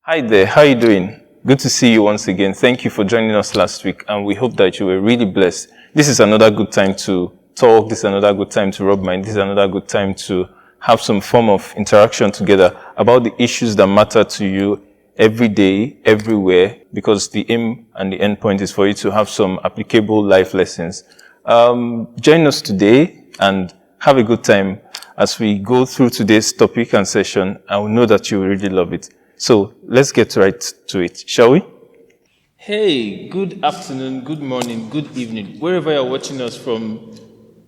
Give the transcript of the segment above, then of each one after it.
Hi there, how are you doing? Good to see you once again. Thank you for joining us last week, and we hope that you were really blessed. This is another good time to talk. This is another good time to rub mind. This is another good time to have some form of interaction together about the issues that matter to you every day, everywhere, because the aim and the end point is for you to have some applicable life lessons. Join us today and have a good time as we go through today's topic and session, and we know that you will really love it. So let's get right to it, shall we? Hey, good afternoon, good morning, good evening, wherever you're watching us from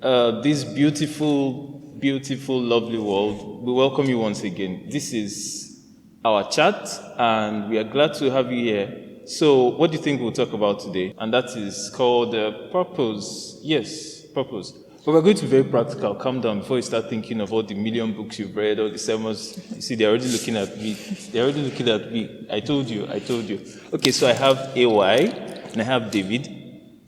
this beautiful, lovely world. We welcome you once again. This is our chat, and we are glad to have you here. So, what do you think we'll talk about today? And that is called purpose. Yes, purpose. But we're going to be very practical. Calm down before you start thinking of all the million books you've read, all the sermons. You see, they're already looking at me. I told you. Okay, so I have AY and I have David.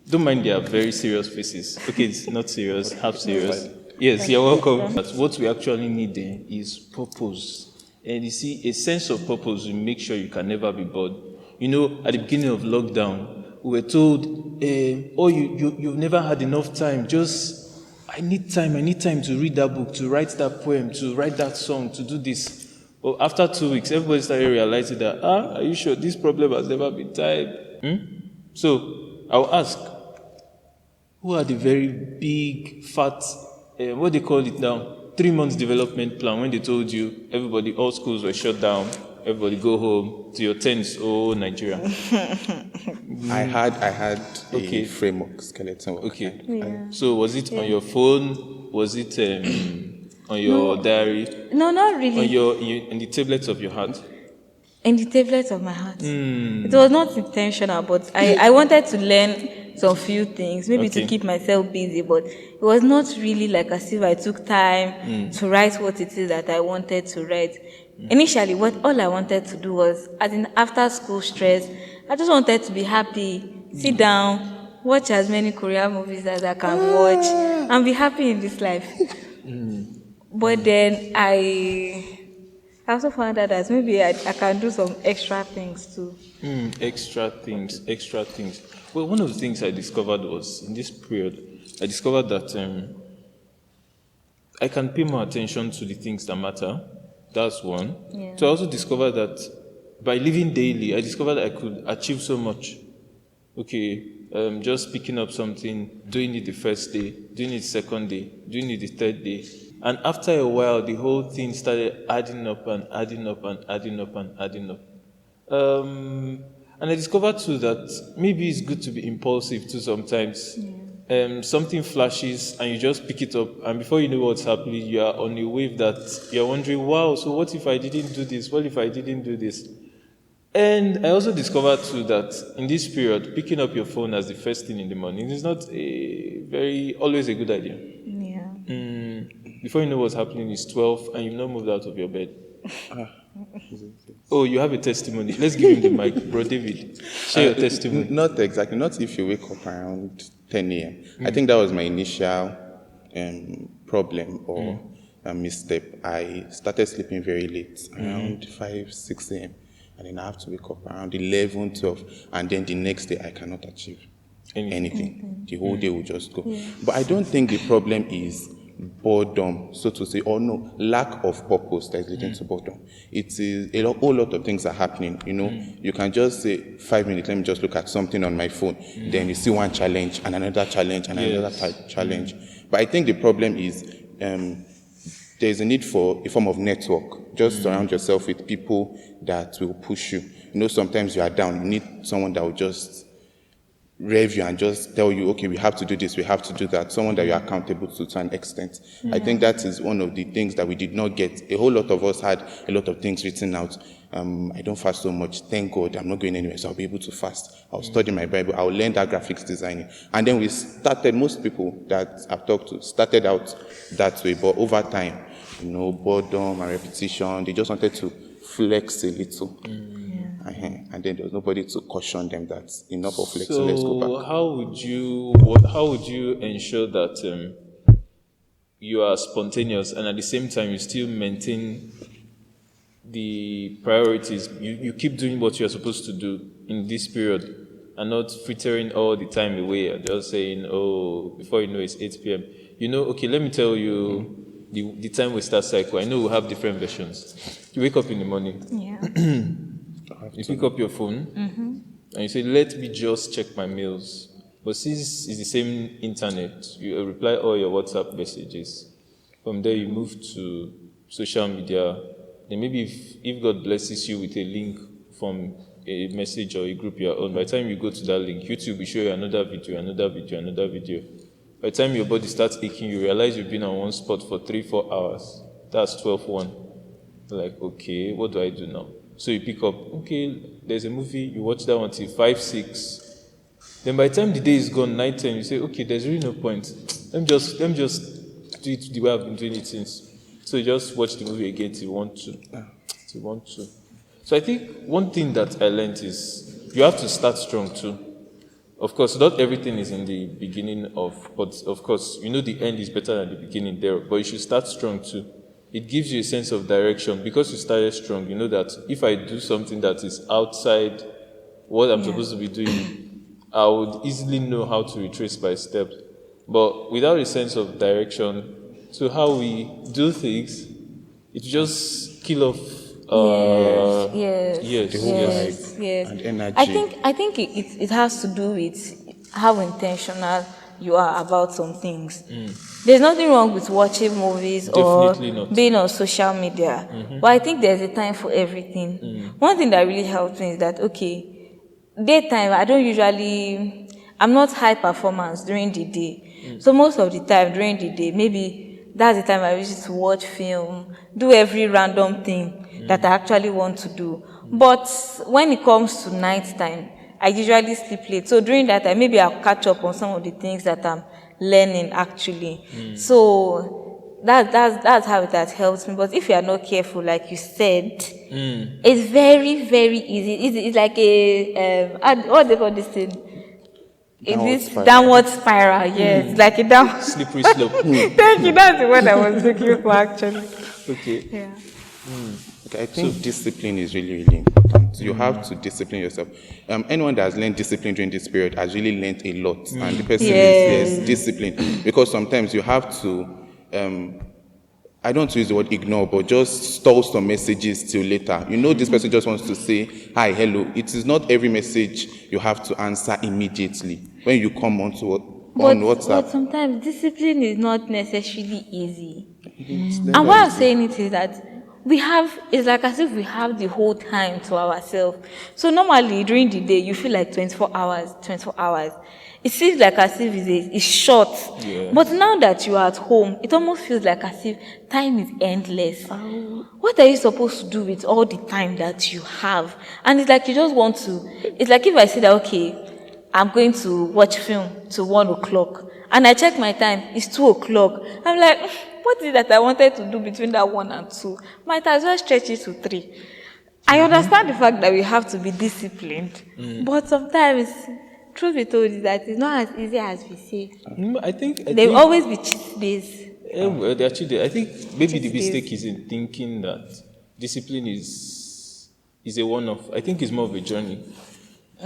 Don't mind their very serious faces. Okay, it's not serious, half serious. Yes, you're welcome. But what we actually need then is purpose. And you see, a sense of purpose will make sure you can never be bored. You know, at the beginning of lockdown, we were told, you've never had enough time. I need time to read that book, to write that poem, to write that song, to do this. But after 2 weeks, everybody started realizing that, are you sure this problem has never been tied? So, I'll ask, who are the very big, fat, what they call it now, 3 months development plan when they told you everybody, all schools were shut down, everybody go home to your tents, oh, Nigeria. I had a framework skeleton. Okay. Yeah. So was it on your phone? Was it on your diary? No, not really. In the tablets of your heart? In the tablets of my heart. It was not intentional, but I wanted to learn some few things, maybe to keep myself busy, but it was not really like as if I took time to write what it is that I wanted to write. Initially, all I wanted to do was, as in after school stress, I just wanted to be happy, sit down, watch as many Korean movies as I can watch, and be happy in this life. But then I also found out that maybe I can do some extra things too. Extra things. Well, one of the things I discovered was, in this period, I discovered that I can pay more attention to the things that matter. That's one. Yeah. So I also discovered that by living daily, I discovered that I could achieve so much. Okay, just picking up something, doing it the first day, doing it the second day, doing it the third day. And after a while, the whole thing started adding up. And I discovered too that maybe it's good to be impulsive too sometimes. Yeah. Something flashes and you just pick it up, and before you know what's happening, you are on a wave that you're wondering, wow, so what if I didn't do this? What if I didn't do this? And I also discovered too that in this period, picking up your phone as the first thing in the morning is not always a good idea. Yeah. Before you know what's happening, it's 12 and you've not moved out of your bed. Oh, you have a testimony. Let's give him the mic, bro David. Share your testimony. Not exactly. Not if you wake up around 10 a.m. I think that was my initial problem or misstep. I started sleeping very late, around 5, 6 a.m. And then I have to wake up around 11, 12. And then the next day, I cannot achieve anything. The whole day will just go. Yeah. But I don't think the problem is boredom, so to say, or no, lack of purpose that is leading to boredom. It is a whole lot of things are happening. You know, you can just say 5 minutes, let me just look at something on my phone. Then you see one challenge and another challenge and another challenge. But I think the problem is there is a need for a form of network. Just surround yourself with people that will push you. You know, sometimes you are down, you need someone that will just rev you and just tell you, okay, we have to do this, we have to do that. Someone that you're accountable to an extent. Yeah. I think that is one of the things that we did not get. A whole lot of us had a lot of things written out. I don't fast so much. Thank God, I'm not going anywhere, so I'll be able to fast. I'll study my Bible. I'll learn that graphics designing. And then we started, most people that I've talked to started out that way, but over time, you know, boredom and repetition, they just wanted to flex a little. And then there was nobody to caution them that enough of flexing, let's go back. So how would you ensure that you are spontaneous and at the same time you still maintain the priorities. You keep doing what you're supposed to do in this period and not frittering all the time away and just saying, oh, before you know it's 8 p.m. Okay, let me tell you the time we start cycle. I know we'll have different versions. You wake up in the morning. Yeah. You pick up your phone and you say, let me just check my mails. But since it's the same internet, you reply all your WhatsApp messages. From there, you move to social media. Then maybe if God blesses you with a link from a message or a group you're on, by the time you go to that link, YouTube will show you another video. By the time your body starts aching, you realize you've been on one spot for 3-4 hours. That's 12:1. Like, okay, what do I do now? So you pick up, okay, there's a movie, you watch that one till 5-6. Then by the time the day is gone, night time, you say, okay, there's really no point. Let me just do it the way I've been doing it since. So you just watch the movie again till 1-2. So I think one thing that I learned is you have to start strong too. Of course, not everything is in the beginning but of course, the end is better than the beginning there, but you should start strong too. It gives you a sense of direction. Because you started strong, you know that if I do something that is outside what I'm supposed to be doing, I would easily know how to retrace my steps. But without a sense of direction to how we do things, it just kill off Yes. and energy. I think it has to do with how intentional you are about some things. There's nothing wrong with watching movies Definitely or not. being on social media, but I think there's a time for everything. One thing that really helps me is that, okay, daytime, I'm not high performance during the day. So most of the time during the day, maybe that's the time I wish to watch film, do every random thing that I actually want to do. But when it comes to nighttime, I usually sleep late. So during that time, maybe I'll catch up on some of the things that I'm learning actually. So that's how it has helped me. But if you are not careful, like you said, it's very, very easy. It's like what they call this thing? Downward spiral. Yes, like a down slippery slope. Thank you. That's the word I was looking for actually. Okay. Yeah. Okay, I think discipline is really, really important. You have to discipline yourself. Anyone that has learned discipline during this period has really learned a lot. And the person is disciplined. Because sometimes you have to, I don't want to use the word ignore, but just stall some messages till later. This person just wants to say, hi, hello. It is not every message you have to answer immediately. When you come on WhatsApp. But sometimes discipline is not necessarily easy. And why I'm saying it is that it's like as if we have the whole time to ourselves. So normally during the day, you feel like 24 hours. It seems like as if it's short. Yeah. But now that you are at home, it almost feels like as if time is endless. What are you supposed to do with all the time that you have? And it's like you just want to, it's like if I say that, okay, I'm going to watch film till 1 o'clock. And I check my time, it's 2 o'clock. I'm like, what is it that I wanted to do between that 1 and 2? Might as well stretch it to 3. I understand the fact that we have to be disciplined. But sometimes, truth be told, is that it's not as easy as we say. I think There will always be cheat days. Well, actually, I think maybe the mistake is in thinking that discipline is a one-off. I think it's more of a journey.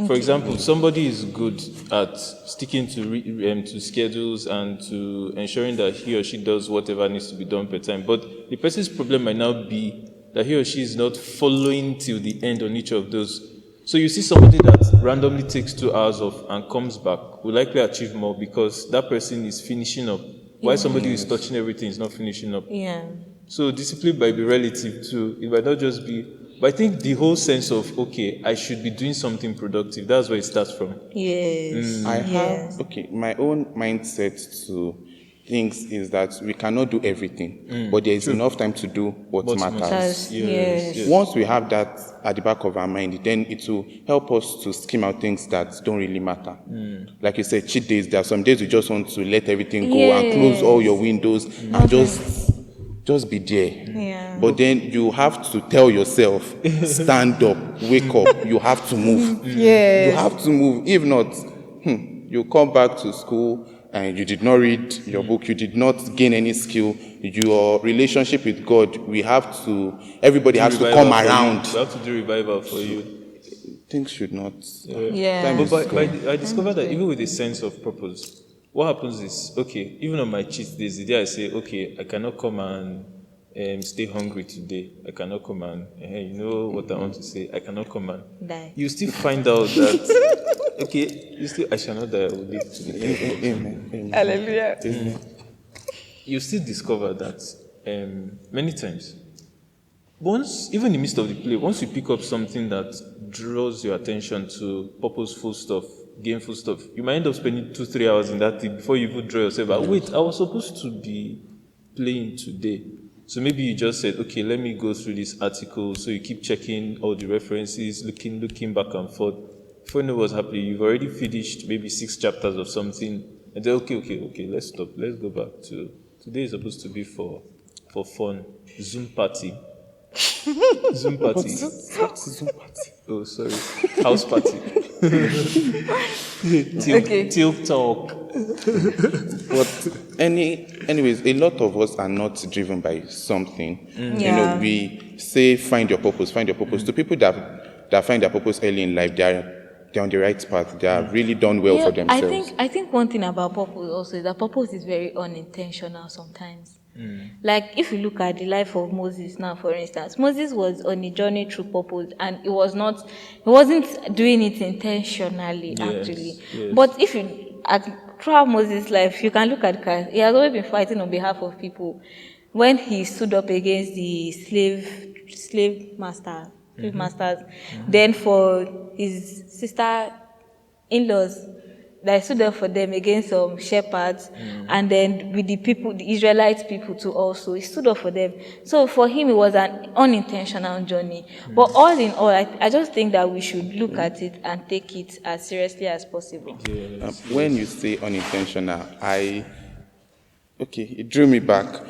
For example, somebody is good at sticking to schedules and to ensuring that he or she does whatever needs to be done per time. But the person's problem might now be that he or she is not following till the end on each of those. So you see somebody that randomly takes 2 hours off and comes back will likely achieve more because that person is finishing up. While somebody who is touching everything is not finishing up. Yeah. So discipline might be relative too. It might not just be. But I think the whole sense of, okay, I should be doing something productive, that's where it starts from. Yes. I have, my own mindset to things is that we cannot do everything, but there is enough time to do what matters. Yes. Once we have that at the back of our mind, then it will help us to skim out things that don't really matter. Like you said, cheat days, there are some days you just want to let everything go and close all your windows and just be there. Yeah. But then you have to tell yourself, stand up, wake up, you have to move. Yes. You have to move. If not, you come back to school and you did not read your book, you did not gain any skill, your relationship with God, everybody has to come around. We have to do revival for you. Things should not. Yeah. But I discovered that even with a sense of purpose, what happens is, okay, even on my cheat days, the day I say, okay, I cannot come and stay hungry today, I cannot come and, you know what I want to say, I cannot come and Die. you still find out that, okay, I shall not die, I will live to the end of the world. Amen. Hallelujah. Amen. You still discover that many times, even in the midst of the play, once you pick up something that draws your attention to purposeful stuff, gainful stuff, you might end up spending 2-3 hours in that thing before you even draw yourself out. Wait, I was supposed to be playing today. So maybe you just said, okay, let me go through this article. So you keep checking all the references, looking back and forth. Before you know what's happening, you've already finished maybe 6 chapters of something. And then, okay, let's stop. Let's go back to, today is supposed to be for fun. Zoom party. Zoom party. What's Zoom party? Oh, sorry. House party. Till talk. But anyways, a lot of us are not driven by something. Yeah. We say find your purpose. To people that find their purpose early in life, they're on the right path. They have really done well for themselves. I think one thing about purpose also is that purpose is very unintentional sometimes. Like if you look at the life of Moses now, for instance, Moses was on a journey through purpose, and he wasn't doing it intentionally actually. Yes. But if you throughout Moses' life, you can look at Christ. He has always been fighting on behalf of people. When he stood up against the slave masters, then for his sister-in-laws, that stood up for them against some shepherds, and then with the Israelite people too also, he stood up for them. So for him, it was an unintentional journey. But all in all, I just think that we should look at it and take it as seriously as possible. When you say unintentional, it drew me back.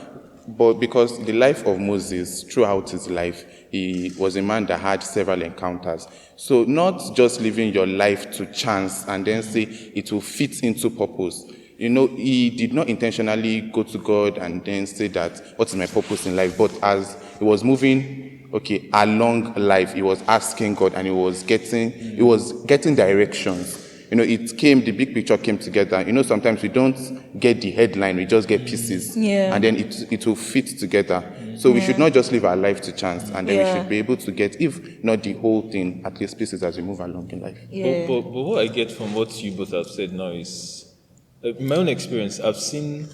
But because the life of Moses, throughout his life, he was a man that had several encounters. So not just living your life to chance and then say it will fit into purpose. He did not intentionally go to God and then say that, what is my purpose in life? But as he was moving, along life, he was asking God, and he was getting directions. The big picture came together. Sometimes we don't get the headline, we just get pieces. Yeah. And then it will fit together. So we should not just live our life to chance, and then we should be able to get, if not the whole thing, at least pieces as we move along in life. Yeah. But what I get from what you both have said now is, in my own experience, I've seen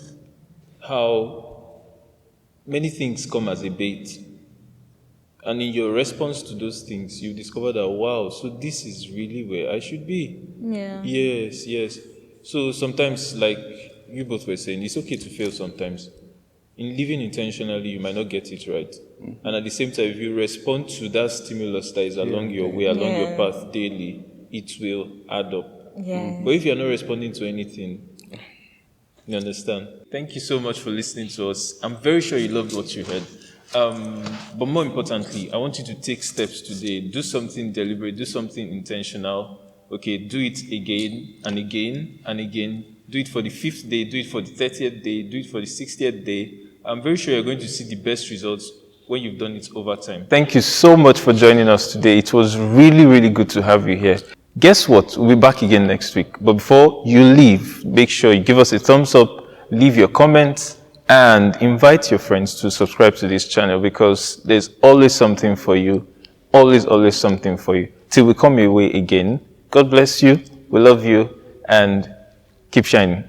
how many things come as a bait. And in your response to those things, you discover that, wow, so this is really where I should be. Yeah. Yes. So sometimes, like you both were saying, it's okay to fail sometimes. In living intentionally, you might not get it right. And at the same time, if you respond to that stimulus that is along your way, along your path daily, it will add up. Yeah. But if you're not responding to anything, you understand? Thank you so much for listening to us. I'm very sure you loved what you heard. But more importantly, I want you to take steps today. Do something deliberate, do something intentional. Okay, do it again and again and again. Do it for the 5th day, do it for the 30th day, do it for the 60th day. I'm very sure you're going to see the best results when you've done it over time. Thank you so much for joining us today. It was really, really good to have you here. Guess what? We'll be back again next week. But before you leave, make sure you give us a thumbs up, leave your comments, and invite your friends to subscribe to this channel, because there's always something for you. Always something for you. Till we come your way again. God bless you. We love you. And keep shining.